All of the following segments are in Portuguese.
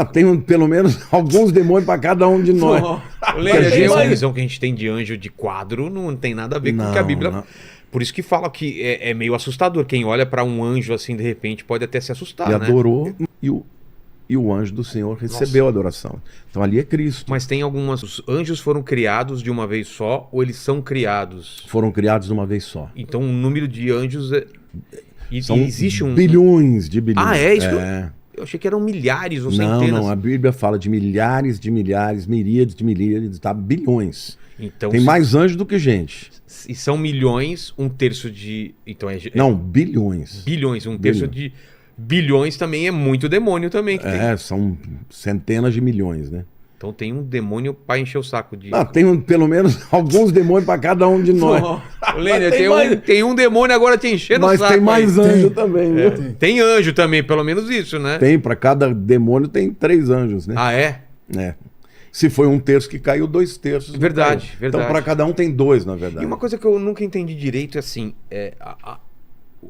Tem pelo menos alguns demônios para cada um de nós. A visão que a gente tem de anjo de quadro não tem nada a ver com o que a Bíblia... Não. Por isso que fala que é meio assustador. Quem olha para um anjo assim, de repente, pode até se assustar, Ele né? adorou e o anjo do Senhor recebeu a adoração. Então ali é Cristo. Mas tem algumas... Os anjos foram criados de uma vez só ou eles são criados? Foram criados de uma vez só. Então o número de anjos... São existe bilhões de bilhões. Ah, é? Isso eu achei que eram milhares ou centenas. Não, a Bíblia fala de milhares, miríades de miríades, tá? Bilhões. Então, tem mais anjos do que gente. E são milhões, um terço de... Então não, bilhões. Bilhões, um terço de... Bilhões também é muito demônio também. São centenas de milhões, né? Então tem um demônio para encher o saco de... Tem pelo menos alguns demônios para cada um de nós. Lênia, tem um demônio agora te enchendo o saco. Mas tem mais anjo também, né? Tem anjo também, pelo menos isso, né? Tem, para cada demônio tem 3 anjos, né? Ah, é? É. Se foi um terço que caiu, 2 terços. Verdade. Então, para cada um tem 2, na verdade. E uma coisa que eu nunca entendi direito é assim: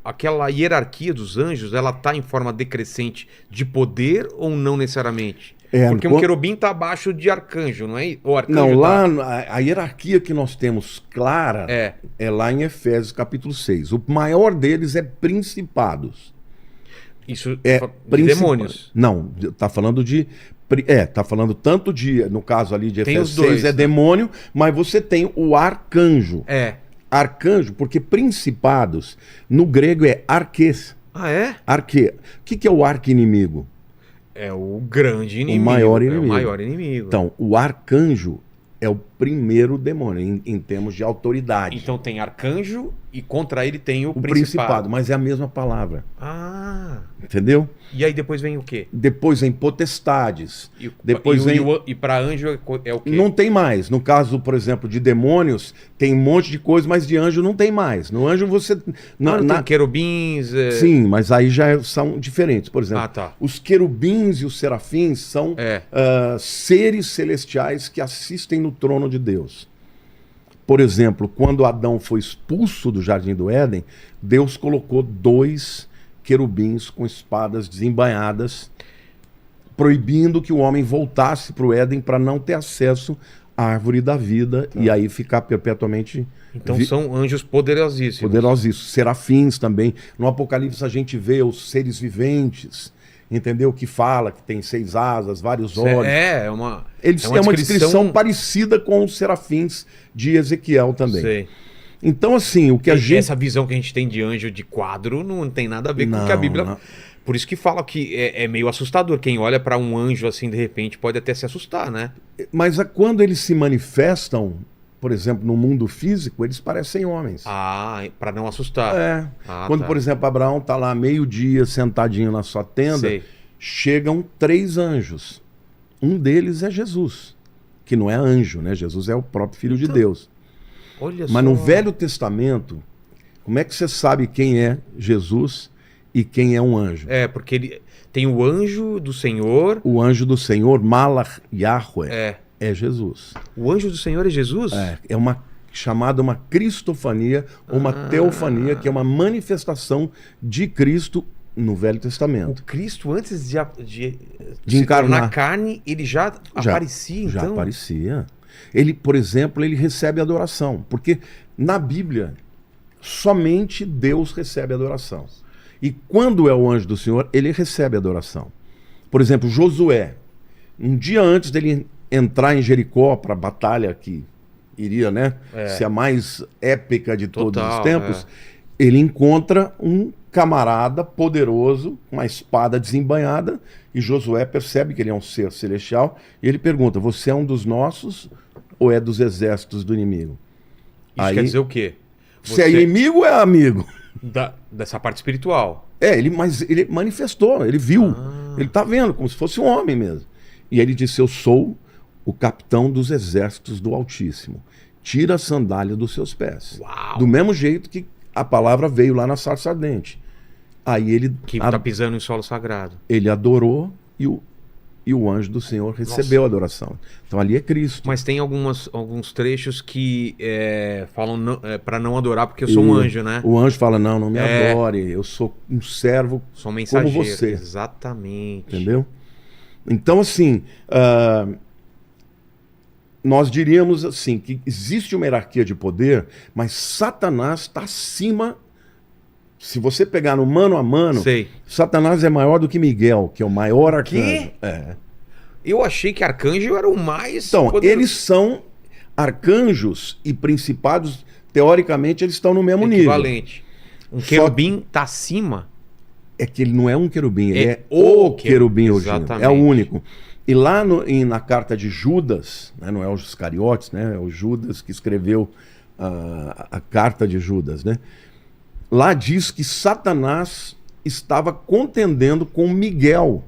aquela hierarquia dos anjos, ela tá em forma decrescente de poder ou não necessariamente? Porque um querubim tá abaixo de arcanjo, não é? O arcanjo não, lá a hierarquia que nós temos clara é lá em Efésios capítulo 6. O maior deles é principados. Isso é de demônios? Não, tá falando de... tá falando tanto de... No caso ali de Efésios 6 é demônio, mas você tem o arcanjo. Arcanjo, porque principados, no grego é arquês. Ah, é? Arquê. O que é o arqui-inimigo? É o grande inimigo. O maior inimigo. É o maior inimigo. Então, o arcanjo é o primeiro demônio, em termos de autoridade. Então tem arcanjo e contra ele tem o principado. Mas é a mesma palavra. Ah. Entendeu? E aí depois vem o quê? Depois vem potestades. E para anjo é o quê? Não tem mais. No caso, por exemplo, de demônios, tem um monte de coisa, mas de anjo não tem mais. No anjo você... não tem querubins... Sim, mas aí já são diferentes. Por exemplo, os querubins e os serafins são seres celestiais que assistem no trono de Deus. Por exemplo, quando Adão foi expulso do Jardim do Éden, Deus colocou 2 querubins com espadas desembainhadas, proibindo que o homem voltasse para o Éden para não ter acesso à árvore da vida e aí ficar perpetuamente... Então são anjos poderosíssimos. Poderosíssimos. Serafins também. No Apocalipse a gente vê os seres viventes, entendeu? Que fala que tem 6 asas, vários olhos. É uma descrição parecida com os serafins de Ezequiel também. Sei. Então, assim, o que Essa visão que a gente tem de anjo de quadro não tem nada a ver com o que a Bíblia... Não. Por isso que fala que é meio assustador. Quem olha para um anjo assim, de repente, pode até se assustar, né? Mas quando eles se manifestam, por exemplo, no mundo físico, eles parecem homens. Para não assustar. Quando, por exemplo, Abraão está lá meio-dia sentadinho na sua tenda, chegam 3 anjos. Um deles é Jesus, que não é anjo, né? Jesus é o próprio Filho de Deus. Mas no Velho Testamento, como é que você sabe quem é Jesus e quem é um anjo? Porque ele tem o anjo do Senhor. O anjo do Senhor, Malach Yahweh, é Jesus. O anjo do Senhor é Jesus? É chamada uma cristofania, ou uma teofania, que é uma manifestação de Cristo no Velho Testamento. O Cristo, antes de encarnar na carne, ele já aparecia, então? Já aparecia. Ele, por exemplo, ele recebe adoração, porque na Bíblia somente Deus recebe adoração. E quando é o anjo do Senhor, ele recebe adoração. Por exemplo, Josué, um dia antes dele entrar em Jericó para a batalha que iria, né, ser a mais épica de todos os tempos, ele encontra um camarada poderoso, com uma espada desembainhada, e Josué percebe que ele é um ser celestial, e ele pergunta: você é um dos nossos ou é dos exércitos do inimigo? Isso quer dizer o quê? Se é inimigo ou é amigo? Dessa parte espiritual. Mas ele manifestou, ele viu. Ele está vendo, como se fosse um homem mesmo. E ele disse: eu sou o capitão dos exércitos do Altíssimo. Tira a sandália dos seus pés. Uau. Do mesmo jeito que a palavra veio lá na sarça ardente. Aí ele... Que está pisando em solo sagrado. Ele adorou e o anjo do Senhor recebeu a adoração. Então ali é Cristo. Mas tem alguns trechos que falam para não adorar porque eu sou um anjo, né? O anjo fala: não me adore, eu sou um servo, sou mensageiro, como você. Exatamente. Entendeu? Então, assim, nós diríamos assim, que existe uma hierarquia de poder, mas Satanás está acima. Se você pegar no mano a mano, Sei. Satanás é maior do que Miguel, que é o maior arcanjo. Quê? É. Eu achei que arcanjo era o mais Então, poderoso. eles são arcanjos e principados, teoricamente, eles estão no mesmo nível. Equivalente. Um querubim tá acima. É que ele não é um querubim, ele É é o o querubim original. exatamente. É o único. E lá na carta de Judas, né, não é os Iscariotes, né, é o Judas que escreveu a carta de Judas, né? Lá diz que Satanás estava contendendo com Miguel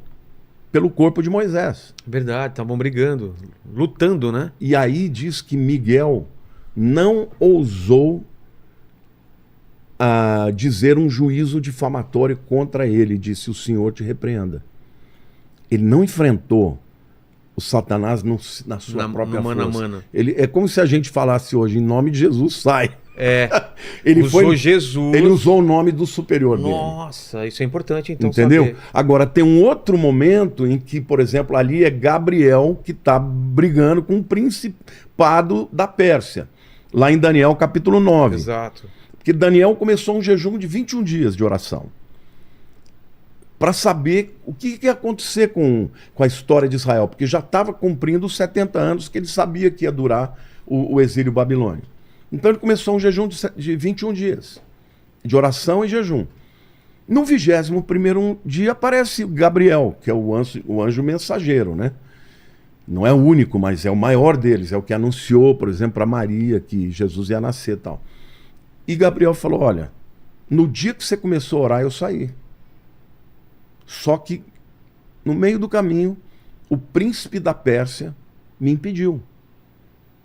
pelo corpo de Moisés. Verdade, estavam brigando, lutando, né? E aí diz que Miguel não ousou dizer um juízo difamatório contra ele. Disse: o Senhor te repreenda. Ele não enfrentou o Satanás na sua própria mano força. a mano. É como se a gente falasse hoje, em nome de Jesus, sai. É. Ele Usou Jesus. Ele usou o nome do superior dele. Nossa, isso é importante então Entendeu? saber. Agora, tem um outro momento em que, por exemplo, ali é Gabriel que está brigando com o principado da Pérsia. Lá em Daniel capítulo 9. Exato. Porque Daniel começou um jejum de 21 dias de oração. Para saber o que ia acontecer com a história de Israel. Porque já estava cumprindo os 70 anos que ele sabia que ia durar o exílio babilônico. Então ele começou um jejum de 21 dias. De oração e jejum. No 21º dia aparece Gabriel, que é o anjo mensageiro, né? Não é o único, mas é o maior deles. É o que anunciou, por exemplo, para Maria que Jesus ia nascer e tal. E Gabriel falou: olha, no dia que você começou a orar, eu saí. Só que, no meio do caminho, o príncipe da Pérsia me impediu.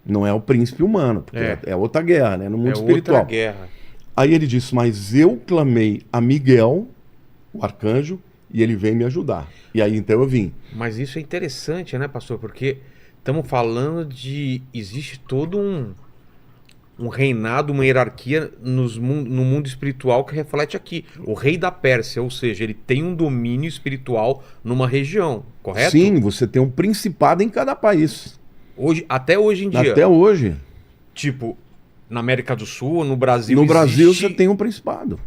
Não é o príncipe humano, porque é outra guerra, né? No mundo espiritual. Outra guerra. Aí ele disse: mas eu clamei a Miguel, o arcanjo, e ele veio me ajudar. E aí então eu vim. Mas isso é interessante, né, pastor? Porque estamos falando de... Existe todo um reinado, uma hierarquia no mundo espiritual que reflete aqui. O rei da Pérsia, ou seja, ele tem um domínio espiritual numa região, correto? Sim, você tem um principado em cada país. Até hoje em dia. Até hoje. Tipo, na América do Sul, no Brasil No Brasil existe você tem um principado.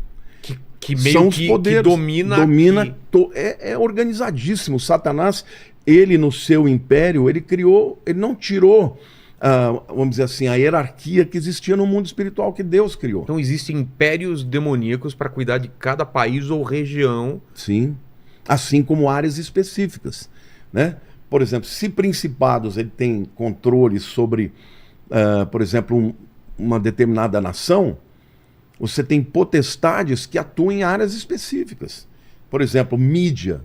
que meio São os que poderes. domina aqui. É organizadíssimo. Satanás, ele no seu império, ele não tirou, vamos dizer assim, a hierarquia que existia no mundo espiritual que Deus criou. Então existem impérios demoníacos para cuidar de cada país ou região. Sim. Assim como áreas específicas, né? Por exemplo, se principados ele tem controle sobre, por exemplo, uma determinada nação, você tem potestades que atuam em áreas específicas. Por exemplo, mídia.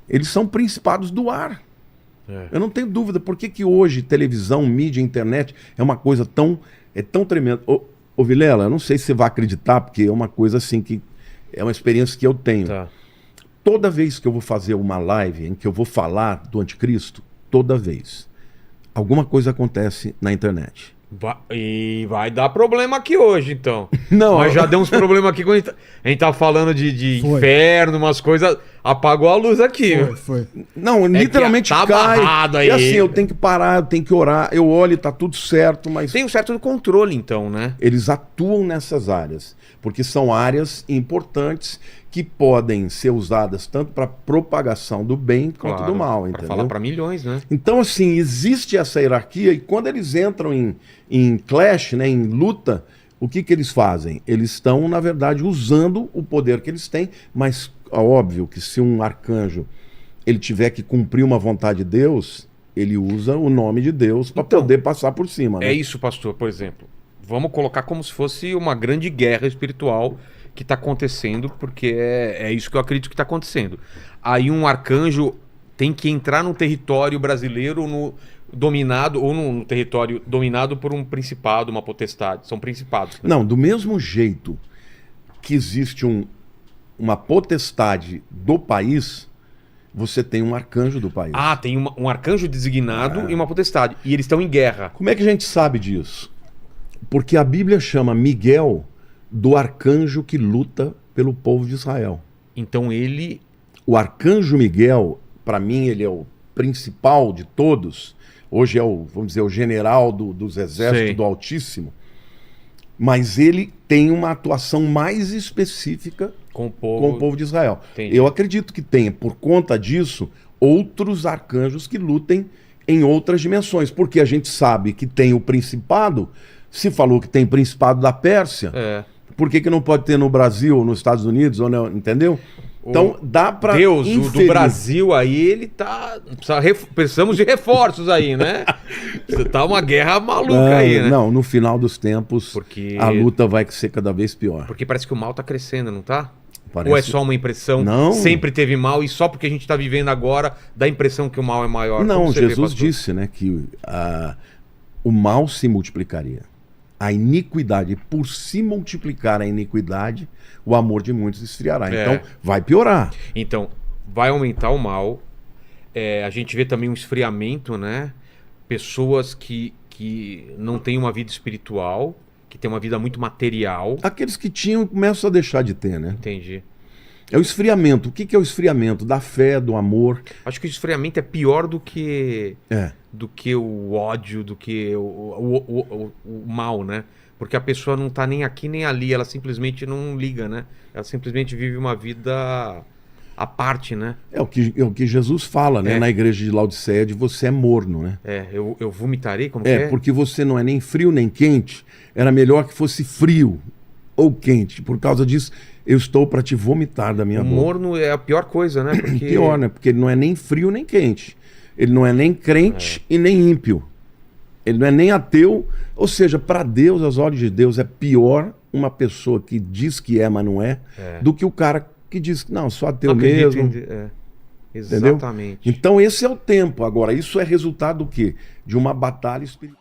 Eles são principados do ar. Eu não tenho dúvida. Por que hoje televisão, mídia, internet é uma coisa tão tremenda? Ô Vilela, eu não sei se você vai acreditar, porque é uma coisa assim que é uma experiência que eu tenho. Tá. Toda vez que eu vou fazer uma live em que eu vou falar do anticristo, toda vez, alguma coisa acontece na internet. E vai dar problema aqui hoje, então. Não. Mas já deu uns problemas aqui quando a gente tá falando de inferno, umas coisas. Apagou a luz aqui. Foi. Não, literalmente tá cai. barrado aí. E assim, eu tenho que parar, eu tenho que orar. Eu olho e tá tudo certo, mas... Tem um certo controle, então, né? Eles atuam nessas áreas, porque são áreas importantes que podem ser usadas tanto para propagação do bem quanto do mal, entendeu? Para falar para milhões, né? Então, assim, existe essa hierarquia e quando eles entram em clash, né, em luta, o que eles fazem? Eles estão, na verdade, usando o poder que eles têm, mas óbvio que se um arcanjo ele tiver que cumprir uma vontade de Deus, ele usa o nome de Deus para poder passar por cima. Né? É isso, pastor, por exemplo. Vamos colocar como se fosse uma grande guerra espiritual que está acontecendo, porque é isso que eu acredito que está acontecendo. Aí um arcanjo tem que entrar num território brasileiro dominado, ou num território dominado por um principado, uma potestade. São principados. Né? Não, do mesmo jeito que existe uma potestade do país, você tem um arcanjo do país. Ah, tem um arcanjo designado e uma potestade. E eles estão em guerra. Como é que a gente sabe disso? Porque a Bíblia chama Miguel do arcanjo que luta pelo povo de Israel. Então ele... O arcanjo Miguel, para mim, ele é o principal de todos, hoje é o, vamos dizer, o general dos exércitos Sei. do Altíssimo, mas ele tem uma atuação mais específica Com o com o povo. povo de Israel. Entendi. Eu acredito que tenha, por conta disso, outros arcanjos que lutem em outras dimensões, porque a gente sabe que tem o principado, se falou que tem principado da Pérsia, É. por que que não pode ter no Brasil, ou nos Estados Unidos, ou não, entendeu? Então dá para Deus, o do Brasil aí, ele tá. Precisamos de reforços aí, né? Você tá uma guerra maluca aí, né? Não, no final dos tempos, Porque- a luta vai ser cada vez pior. Porque parece que o mal tá crescendo, não tá? Parece- Ou é só uma impressão? Não. Sempre teve mal e só porque a gente tá vivendo agora dá a impressão que o mal é maior. Não, Como você vê, Jesus pastor? disse, né, que o mal se multiplicaria. A iniquidade, por se multiplicar a iniquidade, o amor de muitos esfriará. É. Então, vai piorar. Então, vai aumentar o mal. A gente vê também um esfriamento, né? Pessoas que não têm uma vida espiritual, que têm uma vida muito material. Aqueles que tinham começam a deixar de ter, né? Entendi. É o esfriamento. O que que é o esfriamento? Da fé, do amor. Acho que o esfriamento é pior do que É. o ódio, do que o mal, né? Porque a pessoa não tá nem aqui nem ali, ela simplesmente não liga, né? Ela simplesmente vive uma vida à parte, né? É o que Jesus fala, né? É. Na igreja de Laodiceia, de você é morno, né? Eu vomitarei, como que É, é? porque você não é nem frio nem quente. Era melhor que fosse frio ou quente. Por causa disso, eu estou para te vomitar da minha O boca. morno é a pior coisa, né? Porque Pior, né? Porque ele não é nem frio nem quente. Ele não é nem crente e nem ímpio. Ele não é nem ateu. Ou seja, para Deus, aos olhos de Deus, é pior uma pessoa que diz que é, mas não é, do que o cara que diz que não, sou ateu não acredita mesmo. Entendeu? Entendeu? Exatamente. Então esse é o tempo. Agora, isso é resultado do quê? De uma batalha espiritual.